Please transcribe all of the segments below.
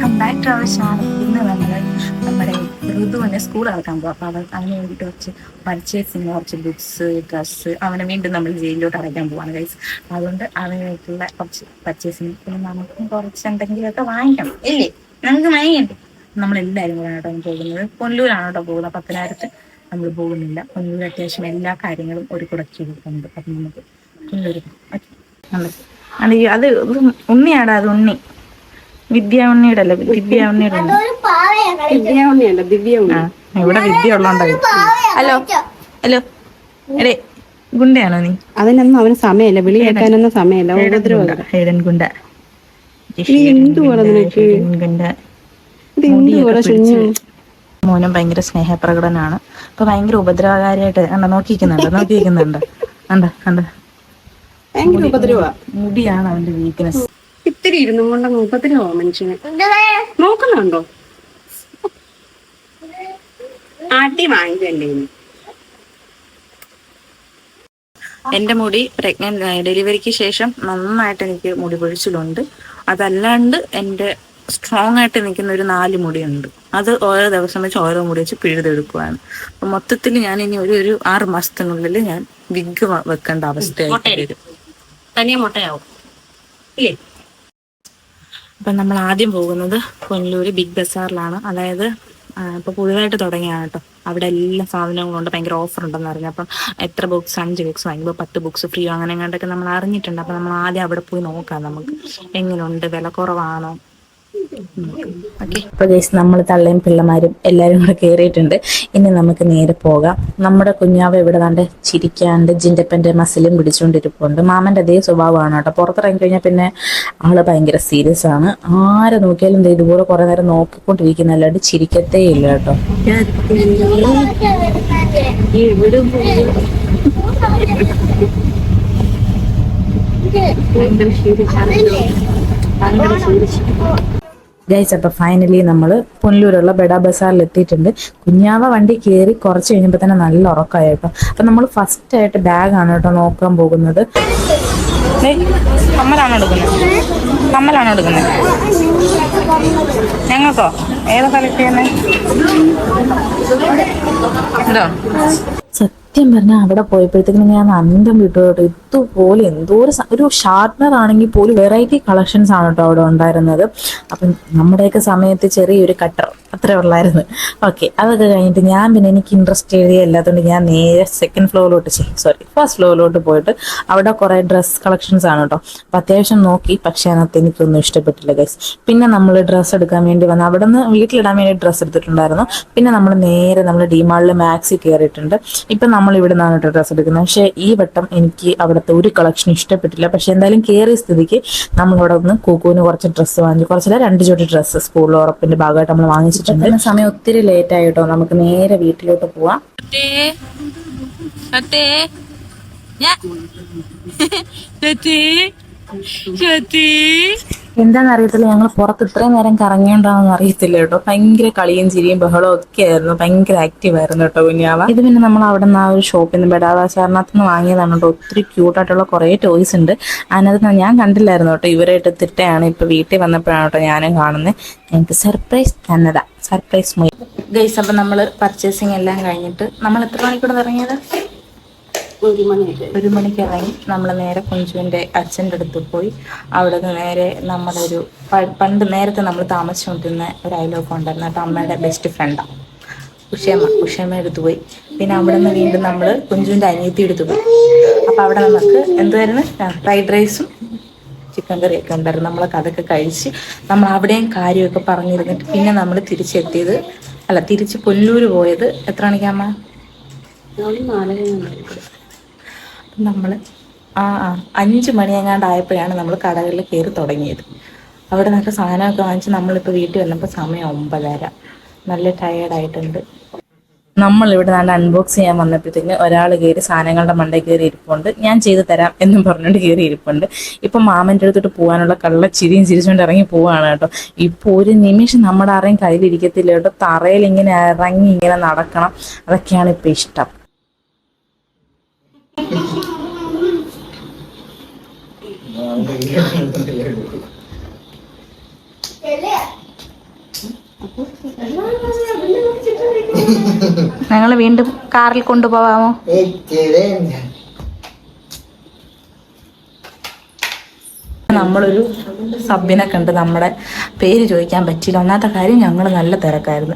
Welcome back to our channel. ഇന്ന് നമ്മുടെ ഋതുവിനെ school ഇറക്കാൻ പോകും. അപ്പോൾ അതിന് വേണ്ടിയിട്ട് കുറച്ച് പർച്ചേസിങ്, കുറച്ച് ബുക്സ്, ഡ്രസ്സ്, അവനെ വീണ്ടും നമ്മൾ ജയിലിലോട്ട് അടയ്ക്കാൻ പോവാണ് ഗൈസ്. അതുകൊണ്ട് അതിനായിട്ടുള്ള കുറച്ച് പർച്ചേസിങ്, പിന്നെ നമുക്കും കുറച്ച് എന്തെങ്കിലുമൊക്കെ വാങ്ങിക്കണം ഇല്ലേ, നമുക്ക് വാങ്ങിക്കണ്ടേ. നമ്മളെല്ലാവരും കൂടെ കേട്ടോ പോകുന്നത്. പൊന്നൂരാണ് കേട്ടോ പോകുന്നത്. 10,000 നമ്മൾ പോകുന്നില്ല. പൊന്നൂർ അത്യാവശ്യം എല്ലാ കാര്യങ്ങളും ഒരു കുടക്കി ഉണ്ട്. അപ്പം നമുക്ക് പൊന്നൂർ അത് ഉണ്ണിയാടാ, അത് ഉണ്ണി. വിദ്യ ഉണ്ണിയുടെ അല്ല, ദിവ്യ ഉണ്ണിയുടെ. ദിവ്യ ഉണ്ണിയല്ല, ദിവ്യ ഉണ്ണി. ഇവിടെ വിദ്യ ഉള്ളോണ്ടോ. ഹലോ ഹലോ, അല്ലേ ഗുണ്ടയാണോ നീ? അതിനൊന്നും അവന് സമയമല്ല, വിളി കേൾക്കാനൊന്നും സമയമല്ല. ഹേഡൻ ഗുണ്ട. മോനും ഭയങ്കര സ്നേഹപ്രകടനാണ്. ഇപ്പൊ ഭയങ്കര ഉപദ്രവകാരിയായിട്ട് നോക്കിക്കുന്നുണ്ട്. ഭയങ്കര ഉപദ്രവ. മുടിയാണ് അവന്റെ വീക്ക്നെസ്. ഇത്തിരി ഇരുന്നും കൊണ്ട് ഉപദ്രവോ മനുഷ്യനെ. നോക്കുന്നുണ്ടോ? ആട്ടി വാങ്ങിക്കല്ലേ. എൻ്റെ മുടി ഡെലിവറിക്ക് ശേഷം നന്നായിട്ട് എനിക്ക് മുടി പൊഴിച്ചിലുണ്ട്. അതല്ലാണ്ട് എൻ്റെ സ്ട്രോങ് ആയിട്ട് നിൽക്കുന്ന ഒരു 4 മുടിയുണ്ട്. അത് ഓരോ ദിവസം വെച്ച് ഓരോ മുടി വെച്ച് പിഴുതെടുക്കുവാണ്. അപ്പം മൊത്തത്തിൽ ഞാൻ ഇനി ഒരു 6 മാസത്തിനുള്ളിൽ ഞാൻ വിഗ് വെക്കേണ്ട അവസ്ഥയായിട്ട് വരും. തനിയെ മുട്ടയാവും ഇല്ലേ? അപ്പം നമ്മൾ ആദ്യം പോകുന്നത് പൊന്നൂര് ബിഗ് ബസാറിലാണ്. അതായത് ഇപ്പോൾ പുതുതായിട്ട് തുടങ്ങിയാണ് കേട്ടോ. അവിടെ എല്ലാ സാധനങ്ങളും ഭയങ്കര ഓഫർ ഉണ്ടെന്ന് അറിഞ്ഞു. അപ്പം എത്ര ബുക്സ്, 5 ബുക്സ് വാങ്ങുമ്പോൾ 10 ബുക്സ് ഫ്രീ, അങ്ങനെ എങ്ങാണ്ടൊക്കെ നമ്മൾ അറിഞ്ഞിട്ടുണ്ട്. അപ്പം നമ്മൾ ആദ്യം അവിടെ പോയി നോക്കാം നമുക്ക് എങ്ങനെയുണ്ട്, വില കുറവാണോ. ഓക്കെ, അപ്പോൾ ഗൈസ് നമ്മൾ തള്ളയും പിള്ളമാരും എല്ലാവരും കൂടെ കയറിയിട്ടുണ്ട്. ഇനി നമുക്ക് നേരെ പോകാം. നമ്മുടെ കുഞ്ഞാവ് ഇവിടെ കണ്ട് ചിരിക്കാണ്ട് ജിൻ്റപ്പൻ്റെ മസിലും പിടിച്ചുകൊണ്ടിരിപ്പുണ്ട്. മാമൻ്റെ അതേ സ്വഭാവമാണ് കേട്ടോ. പുറത്തിറങ്ങി കഴിഞ്ഞാൽ പിന്നെ ആള് ഭയങ്കര സീരിയസ് ആണ്. ആരെ നോക്കിയാലും ഇതുപോലെ കുറെ നേരം നോക്കിക്കൊണ്ടിരിക്കുന്നല്ലാണ്ട് ചിരിക്കത്തേ ഇല്ല കേട്ടോ. ഗൈസ്, അപ്പോൾ ഫൈനലി നമ്മൾ പുനലൂരുള്ള ബഡാ ബസാറിൽ എത്തിയിട്ടുണ്ട്. കുഞ്ഞാവ വണ്ടി കയറി കുറച്ച് കഴിഞ്ഞപ്പോൾ തന്നെ നല്ല ഉറക്കമായി കേട്ടോ. അപ്പം നമ്മൾ ഫസ്റ്റ് ആയിട്ട് ബാഗാണ് കേട്ടോ നോക്കാൻ പോകുന്നത്. കമ്മലാണോ എടുക്കുന്നത്? ഞങ്ങൾക്കോ ഏതാ കളക്ട് ചെയ്യുന്നത്? എന്തോ സത്യം പറഞ്ഞാൽ അവിടെ പോയപ്പോഴത്തേക്കും ഞാൻ അന്തം വിട്ടു കേട്ടോ. ഇതുപോലെ എന്തോ ഒരു ഷാർപ്നർ ആണെങ്കിൽ പോലും വെറൈറ്റി കളക്ഷൻസ് ആണ് കേട്ടോ അവിടെ ഉണ്ടായിരുന്നത്. അപ്പം നമ്മുടെയൊക്കെ സമയത്ത് ചെറിയൊരു കട്ടർ അത്രേ ഉള്ളായിരുന്നു. ഓക്കെ, അതൊക്കെ കഴിഞ്ഞിട്ട് ഞാൻ പിന്നെ എനിക്ക് ഇൻട്രസ്റ്റ് അല്ലാത്തതുകൊണ്ട് ഞാൻ നേരെ ഫസ്റ്റ് ഫ്ലോറിലോട്ട് പോയിട്ട് അവിടെ കുറേ ഡ്രസ്സ് കളക്ഷൻസ് ആണ് കേട്ടോ. അപ്പം അത്യാവശ്യം നോക്കി, പക്ഷെ അതിനകത്ത് എനിക്കൊന്നും ഇഷ്ടപ്പെട്ടില്ല ഗൈസ്. പിന്നെ നമ്മൾ ഡ്രസ്സ് എടുക്കാൻ വേണ്ടി വന്നു. അവിടെ നിന്ന് വീട്ടിലിടാൻ വേണ്ടി ഡ്രസ്സ് എടുത്തിട്ടുണ്ടായിരുന്നു. പിന്നെ നമ്മൾ നേരെ ഡിമാർട്ടിൽ മാക്സി കയറിയിട്ടുണ്ട്. ഇപ്പം നമ്മൾ ഇവിടെ നിന്നാണ് കേട്ടോ ഡ്രസ്സ് എടുക്കുന്നത്. പക്ഷേ ഈ വട്ടം എനിക്ക് അവിടുത്തെ ഒരു കളക്ഷൻ ഇഷ്ടപ്പെട്ടില്ല. പക്ഷെ എന്തായാലും കയറിയ സ്ഥിതിക്ക് നമ്മളവിടെ നിന്ന് കൂക്കുവിന് കുറച്ച് ഡ്രസ്സ് വാങ്ങിച്ചു. കുറച്ചില്ല 2 ജോഡി ഡ്രസ്സ് സ്കൂൾ ഉറപ്പിന്റെ ഭാഗമായിട്ട് നമ്മൾ വാങ്ങിച്ചിട്ടുണ്ട്. സമയം ഒത്തിരി ലേറ്റ് ആയിട്ടോ. നമുക്ക് നേരെ വീട്ടിലോട്ട് പോവാം. എന്താണെന്ന് അറിയത്തില്ല, ഞങ്ങൾ പുറത്ത് ഇത്രയും നേരം കറങ്ങിയോണ്ടാണെന്ന് അറിയത്തില്ല കേട്ടോ. ഭയങ്കര കളിയും ചിരിയും ബഹളവും ഒക്കെ ആയിരുന്നു. ഭയങ്കര ആക്റ്റീവ് ആയിരുന്നു കേട്ടോ കുഞ്ഞാവ. ഇത് പിന്നെ നമ്മൾ അവിടെ നിന്ന് ആ ഒരു ഷോപ്പിൽ നിന്ന് ബഡാ ബസാറിനകത്ത് നിന്ന് വാങ്ങിയതാണ് കേട്ടോ. ഒത്തിരി ക്യൂട്ടായിട്ടുള്ള കുറേ ടോയ്സ് ഉണ്ട്. അതിനകത്ത് ഞാൻ കണ്ടില്ലായിരുന്നു കേട്ടോ. ഇവരായിട്ട് തിട്ടയാണ്. ഇപ്പൊ വീട്ടിൽ വന്നപ്പോഴാണ് കേട്ടോ ഞാനും കാണുന്നത്. എനിക്ക് സർപ്രൈസ് തന്നതാ, സർപ്രൈസ് മൊയ് ഗൈസ്. അപ്പം നമ്മൾ പർച്ചേസിങ് എല്ലാം കഴിഞ്ഞിട്ട് നമ്മൾ എത്ര മണിക്കൂടെ ഇറങ്ങിയത്? 1 മണിക്ക് ഇറങ്ങി നമ്മൾ നേരെ കുഞ്ചുവിൻ്റെ അച്ഛൻ്റെ അടുത്ത് പോയി. അവിടെ നിന്ന് നേരെ നമ്മളൊരു പണ്ട് നേരത്തെ നമ്മൾ താമസിച്ചുകൊണ്ടിരുന്ന ഒരു അയലോക്കം ഉണ്ടായിരുന്നു കേട്ടോ. അമ്മയുടെ ബെസ്റ്റ് ഫ്രണ്ടാണ് ഉഷമ്മ എടുത്തു പോയി. പിന്നെ അവിടെ നിന്ന് വീണ്ടും നമ്മൾ കുഞ്ചുവിൻ്റെ അനിയത്തി എടുത്തു പോയി. അപ്പോൾ അവിടെ നമുക്ക് എന്തായിരുന്നു, ഫ്രൈഡ് റൈസും ചിക്കൻ കറിയൊക്കെ ഉണ്ടായിരുന്നു. നമ്മളൊക്കെ അതൊക്കെ കഴിച്ച് നമ്മൾ അവിടെയും കാര്യമൊക്കെ പറഞ്ഞിരുന്നിട്ട് പിന്നെ നമ്മൾ തിരിച്ച് പുനലൂർ പോയത് എത്ര മണിക്കാമ്മ? നമ്മൾ 5 മണിയെങ്ങാണ്ടായപ്പോഴാണ് നമ്മൾ കടകളിൽ കയറി തുടങ്ങിയത്. അവിടെ നിന്നൊക്കെ സാധനമൊക്കെ വാങ്ങിച്ച് നമ്മളിപ്പോൾ വീട്ടിൽ വന്നപ്പോൾ സമയം 9:30. നല്ല ടയേർഡായിട്ടുണ്ട്. നമ്മളിവിടെ നല്ല അൺബോക്സ് ചെയ്യാൻ വന്നപ്പോഴത്തേക്ക് ഒരാൾ കയറി സാധനങ്ങളുടെ മണ്ടയിൽ കയറി ഇരിപ്പുണ്ട്. ഞാൻ ചെയ്തു തരാം എന്നും പറഞ്ഞുകൊണ്ട് കയറി ഇരിപ്പുണ്ട്. ഇപ്പം മാമൻ്റെ അടുത്തോട്ട് പോകാനുള്ള ചിരിയും ചിരിച്ചുകൊണ്ട് ഇറങ്ങി പോവാണ് കേട്ടോ. ഇപ്പോൾ ഒരു നിമിഷം നമ്മുടെ ആരെയും കയ്യിലിരിക്കത്തില്ല കേട്ടോ. തറയിൽ ഇങ്ങനെ ഇറങ്ങി ഇങ്ങനെ നടക്കണം. അതൊക്കെയാണ് ഇപ്പം ഇഷ്ടം. ഞങ്ങൾ വീണ്ടും കാറിൽ കൊണ്ടുപോവാമോ? നമ്മളൊരു സബ്ബിനെ കണ്ട് നമ്മുടെ പേര് ചോദിക്കാൻ പറ്റിയില്ല. ഒന്നാമത്തെ കാര്യം ഞങ്ങൾ നല്ല തിരക്കായിരുന്നു.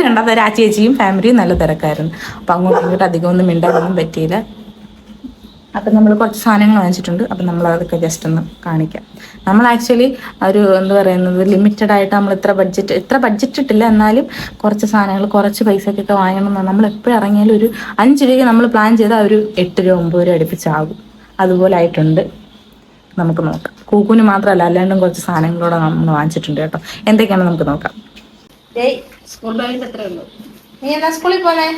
രണ്ടാമത്തെ ആ ചേച്ചിയും ഫാമിലിയും നല്ല തിരക്കായിരുന്നു. അപ്പം അങ്ങോട്ടും ഇങ്ങോട്ട് അധികം ഒന്നും മിണ്ടാനൊന്നും പറ്റിയില്ല. അപ്പം നമ്മൾ കുറച്ച് സാധനങ്ങൾ വാങ്ങിച്ചിട്ടുണ്ട്. അപ്പം നമ്മൾ അതൊക്കെ ജസ്റ്റ് ഒന്ന് കാണിക്കാം. നമ്മൾ ആക്ച്വലി ഒരു എന്താ പറയുന്നത് ലിമിറ്റഡ് ആയിട്ട് നമ്മൾ ഇത്ര ബഡ്ജറ്റ് ഇട്ടില്ല. എന്നാലും കുറച്ച് സാധനങ്ങൾ കുറച്ച് പൈസക്കൊക്കെ വാങ്ങണം. നമ്മൾ എപ്പോഴും ഇറങ്ങിയാലും ഒരു 5 രൂപയ്ക്ക് നമ്മൾ പ്ലാൻ ചെയ്താൽ ഒരു 8 രൂപ 9 രൂപ അടുപ്പിച്ചാകും. അതുപോലെ ആയിട്ടുണ്ട്. നമുക്ക് നോക്കാം. കൂക്കുന് മാത്രമല്ല അല്ലാണ്ടും കുറച്ച് സാധനങ്ങളോടെ നമ്മൾ വാങ്ങിച്ചിട്ടുണ്ട് കേട്ടോ. എന്തൊക്കെയാണ് നമുക്ക് നോക്കാം. നീ എന്നാ സ്കൂളിൽ പോന്നേ?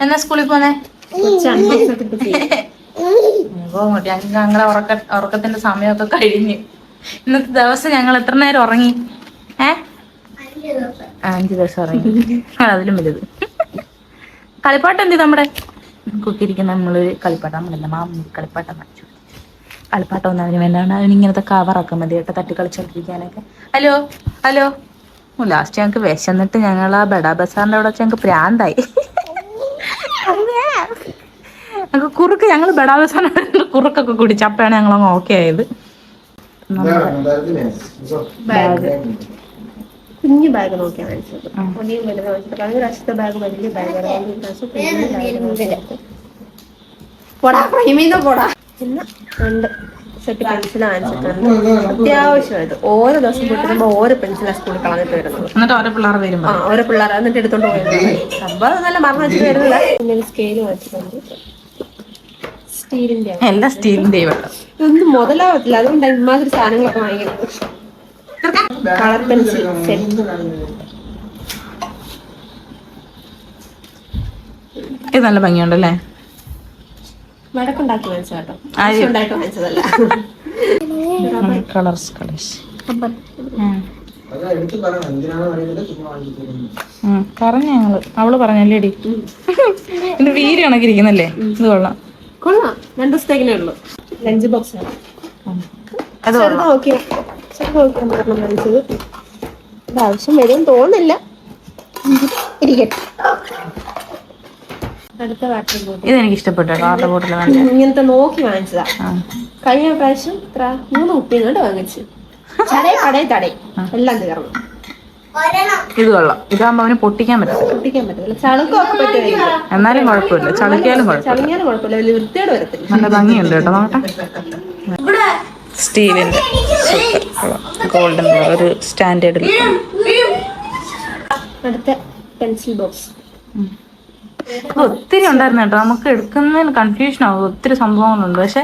എന്നാ സ്കൂളിൽ പോന്നേ? ഞങ്ങളെ ഉറക്കത്തിന്റെ സമയമൊക്കെ കഴിഞ്ഞ് ഇന്നത്തെ ദിവസം ഞങ്ങൾ എത്ര നേരം ഉറങ്ങി? 5 ദിവസം ഉറങ്ങി. അതിലും വലുത് കളിപ്പാട്ടം എന്ത് നമ്മുടെ കുത്തിരിക്കുന്ന നമ്മളൊരു കളിപ്പാട്ടം നമ്മളല്ല മാമ കളിപ്പാട്ടം വാങ്ങിച്ചു. കളിപ്പാട്ടം ഒന്നും അവന് വേണ്ടാണ്. അവനിങ്ങനത്തെ കവറൊക്കെ മതി കേട്ടോ തട്ടി കളിച്ചോണ്ടിരിക്കാനൊക്കെ. Hello hello. ലാസ്റ്റ് ഞങ്ങൾക്ക് വിശന്നിട്ട് ഞങ്ങൾ ആ ബഡാ ബസാറിന്റെ അവിടെ വെച്ച് ഞങ്ങൾക്ക് പ്രാന്തായി. ഞങ്ങൾക്ക് കുറുക്ക് ഞങ്ങൾ ബഡാ ബസാറിന്റെ കുറുക്കൊക്കെ കുടിച്ച് അപ്പോഴാണ് ഞങ്ങളങ്ങ് ഓക്കെ ആയത്. കുഞ്ഞു ബാഗ് നോക്കിയാണ് വാങ്ങിച്ചത്. ഒന്നിയും വലുത് വാങ്ങിച്ചത്. കഴിഞ്ഞ പ്രാവശ്യത്തെ ബാഗ് വലിയ ബാഗ് പോടാ. പിന്നെ 2 സെറ്റ് പെൻസിൽ വാങ്ങിച്ചിട്ടുണ്ട്. അത്യാവശ്യമായിട്ട് ഓരോ ദിവസം പോയിട്ടുമ്പോ ഓരോ പെൻസിലാണ് സ്കൂളിൽ കളഞ്ഞിട്ട് വരുന്നത്. ഓരോ പിള്ളേർ എന്നിട്ട് എടുത്തോണ്ട് പോയത്. സംഭവം നല്ല മറന്നു വെച്ചിട്ട് വരുന്നില്ല. പിന്നെ സ്കെയിൽ വാങ്ങിച്ചിട്ടുണ്ട്. സ്റ്റീലിന്റെ എല്ലാം സ്റ്റീലിന്റെ ഇതൊന്നും മുതലാവത്തില്ല. അതുകൊണ്ടാണ് ഇമാതിരി സാധനങ്ങളൊക്കെ വാങ്ങിക്കുന്നത്. Colour pencil set. ഇത് നല്ല ഭംഗിയുണ്ടല്ലേ? വടക്കുണ്ടാക്കി വാങ്ങിച്ചോ. ഉണ്ടാക്കി വാങ്ങിച്ചതല്ല. കളേഴ്സ് പറഞ്ഞ ഞങ്ങള് അവള് പറഞ്ഞല്ലേടി. ഇത് വീര് കണക്കിരിക്കുന്നല്ലേ? ഇത് കൊള്ളാം. 2 ദിവസത്തേക്കിനേ ഉള്ളൂ. ലഞ്ച് ബോക്സ് ആണ്. വാങ്ങിച്ചത്. ആവശ്യം വരും തോന്നില്ല. ഇരിക്കട്ടെ. അടുത്ത വാട്ടർ ബോട്ടിൽ ഇതെനിക്ക് ഇഷ്ടപ്പെട്ടു. വാട്ടർ ബോട്ടിൽ ഇങ്ങനത്തെ നോക്കി വാങ്ങിച്ചതാ. കഴിഞ്ഞ പ്രാവശ്യം 3 കുപ്പിന്നുകൊണ്ട് വാങ്ങിച്ചു. കടയിൽ എല്ലാം തീർന്നു. ഇത് കൊള്ളാം. ഇതാകുമ്പോ അവന് പൊട്ടിക്കാൻ പറ്റില്ല. ചളുക്കൊക്കെ പറ്റും. എന്നാലും കുഴപ്പമില്ല. ചളിക്കാലും കുഴപ്പമില്ല. വലിയ വൃത്തിയോട് വരത്തില്ല. നല്ല ഭംഗിയുണ്ട് കേട്ടോ. നോക്കട്ടെ. സ്റ്റീലിന്റെ ഗോൾഡൻ കളർ ഒരു സ്റ്റാൻഡേർഡ്. അടുത്ത പെൻസിൽ ബോക്സ്. ഒത്തിരി ഉണ്ടായിരുന്നു കേട്ടോ. നമുക്ക് എടുക്കുന്നതിന് കൺഫ്യൂഷൻ ആവും. ഒത്തിരി സംഭവങ്ങളുണ്ട്. പക്ഷെ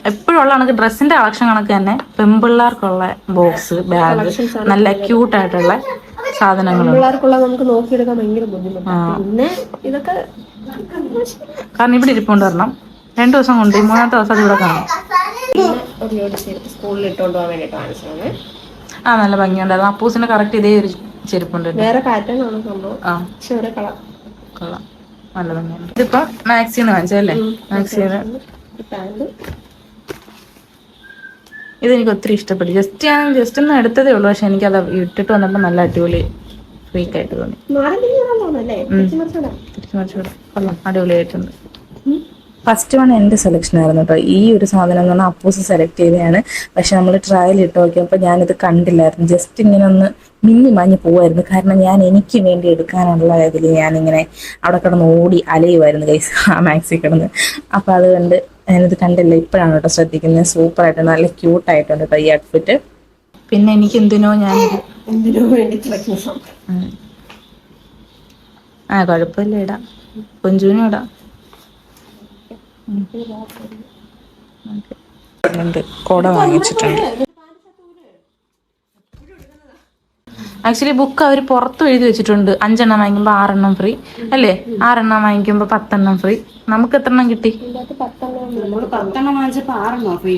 എപ്പോഴും ഉള്ള കണക്ക് ഡ്രസ്സിന്റെ കളക്ഷൻ കണക്ക് തന്നെ പെൺപിള്ളേർക്കുള്ള ബോക്സ് ബാഗ് നല്ല ക്യൂട്ടായിട്ടുള്ള സാധനങ്ങളുണ്ട്. പിള്ളേർക്കുള്ള നമുക്ക് നോക്കിയെടുക്കാൻ ഭയങ്കര ബുദ്ധിമുട്ടാണ്. പിന്നെ ഇതൊക്കെ കാരണം ഇവിടെ ഇരിപ്പുണ്ട് പറഞ്ഞാൽ 2 ദിവസം കൊണ്ട് 3ാമത്തെ ദിവസം അത് ഇവിടെ കാണും. സ്കൂളിൽ ഇട്ടോണ്ട് പോകാൻ വേണ്ടിട്ട് വാങ്ങിച്ചതാണ്. നല്ല ഭംഗിയുണ്ടായിരുന്നു. അപ്പൂസിന്റെ കറക്റ്റ് ഇതേ ഒരു ചെരുപ്പുണ്ട്. വേറെ പാറ്റേൺ ആണ് സംഭവം. പക്ഷെ ഒരേ കളർ കൊള്ളാം. നല്ല ഭംഗിയുണ്ട്. ഇതിപ്പോ മാക്സിന്ന് വാങ്ങിച്ചല്ലേ? മാക്സിന്ന് ഇതെനിക്ക് ഒത്തിരി ഇഷ്ടപ്പെട്ടു. ജസ്റ്റ് ഒന്ന് എടുത്തതേ ഉള്ളൂ. പക്ഷെ എനിക്ക് അത് ഇട്ടിട്ട് വന്നപ്പോ നല്ല അടിപൊളി ഫ്രീക്ക് ആയിട്ട് തോന്നി. തിരിച്ചു മറിച്ചൂടെ കൊള്ളാം. അടിപൊളിയായിട്ടുണ്ട്. ഫസ്റ്റ് വൺ എൻ്റെ സെലക്ഷൻ ആയിരുന്നു കേട്ടോ. ഈ ഒരു സാധനം എന്ന് പറഞ്ഞാൽ അപ്പൂസ് സെലക്ട് ചെയ്തതാണ്. പക്ഷെ നമ്മൾ ട്രയൽ ഇട്ട് നോക്കിയപ്പോൾ ഞാനിത് കണ്ടില്ലായിരുന്നു. ജസ്റ്റ് ഇങ്ങനെ ഒന്ന് മിന്നി മാഞ്ഞ് പോവായിരുന്നു. കാരണം ഞാൻ എനിക്ക് വേണ്ടി എടുക്കാനുള്ള ഇതിൽ ഞാനിങ്ങനെ അവിടെ കിടന്ന് ഓടി അലയുമായിരുന്നു ഗൈസ് ആ മാക്സി കിടന്ന്. അപ്പം അതുകൊണ്ട് ഞാനിത് കണ്ടില്ല. ഇപ്പോഴാണ് കേട്ടോ ശ്രദ്ധിക്കുന്നത്. സൂപ്പറായിട്ടുണ്ട്. നല്ല ക്യൂട്ടായിട്ടുണ്ട് കേട്ടോ ഈ ഔട്ട്ഫിറ്റ്. പിന്നെ എനിക്ക് എന്തിനോ കുഴപ്പമില്ല, ഇടാം. കുഞ്ചുവിനും ഇടാം. കോട വാങ്ങിച്ചിട്ടുണ്ട്. ആക്ച്വലി ബുക്ക് അവർ പുറത്ത് എഴുതി വെച്ചിട്ടുണ്ട്. 5 എണ്ണം വാങ്ങിക്കുമ്പോൾ 6 എണ്ണം ഫ്രീ അല്ലേ? 6 എണ്ണം വാങ്ങിക്കുമ്പോൾ 10 എണ്ണം ഫ്രീ. നമുക്ക് എത്ര എണ്ണം കിട്ടി? 10 എണ്ണം വാങ്ങിച്ചപ്പോ 6 എണ്ണം ഫ്രീ.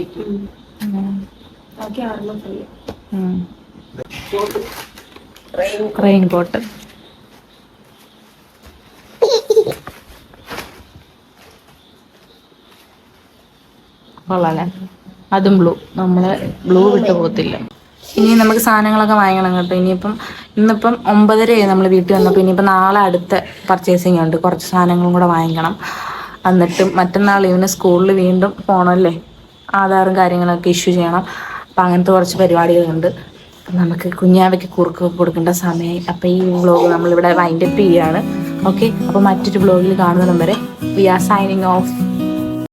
റെയിൻ കോട്ട് കൊള്ളാല്ലേ? അതും ബ്ലൂ. നമ്മള് ബ്ലൂ വിട്ട് പോകത്തില്ല. ഇനി നമുക്ക് സാധനങ്ങളൊക്കെ വാങ്ങിക്കണം കേട്ടോ. ഇന്നിപ്പം 9:30 നമ്മൾ വീട്ടിൽ വന്നപ്പോൾ ഇനിയിപ്പോൾ നാളെ അടുത്ത പർച്ചേസിങ് ഉണ്ട്, കുറച്ച് സാധനങ്ങളും കൂടെ വാങ്ങിക്കണം. എന്നിട്ട് മറ്റന്നാൾ ഇവന് സ്കൂളിൽ വീണ്ടും പോകണമല്ലേ, ആധാറും കാര്യങ്ങളൊക്കെ ഇഷ്യൂ ചെയ്യണം. അപ്പം അങ്ങനത്തെ കുറച്ച് പരിപാടികളുണ്ട്. അപ്പം നമുക്ക് കുഞ്ഞാവയ്ക്ക് കുറുക്ക് കൊടുക്കേണ്ട സമയമായി. അപ്പോൾ ഈ വ്ളോഗ് നമ്മളിവിടെ വൈൻഡപ്പ് ചെയ്യുകയാണ്. ഓക്കെ, അപ്പോൾ മറ്റൊരു വ്ളോഗിൽ കാണുന്നതും വരെ വി ആർ സൈനിങ് ഓഫ്.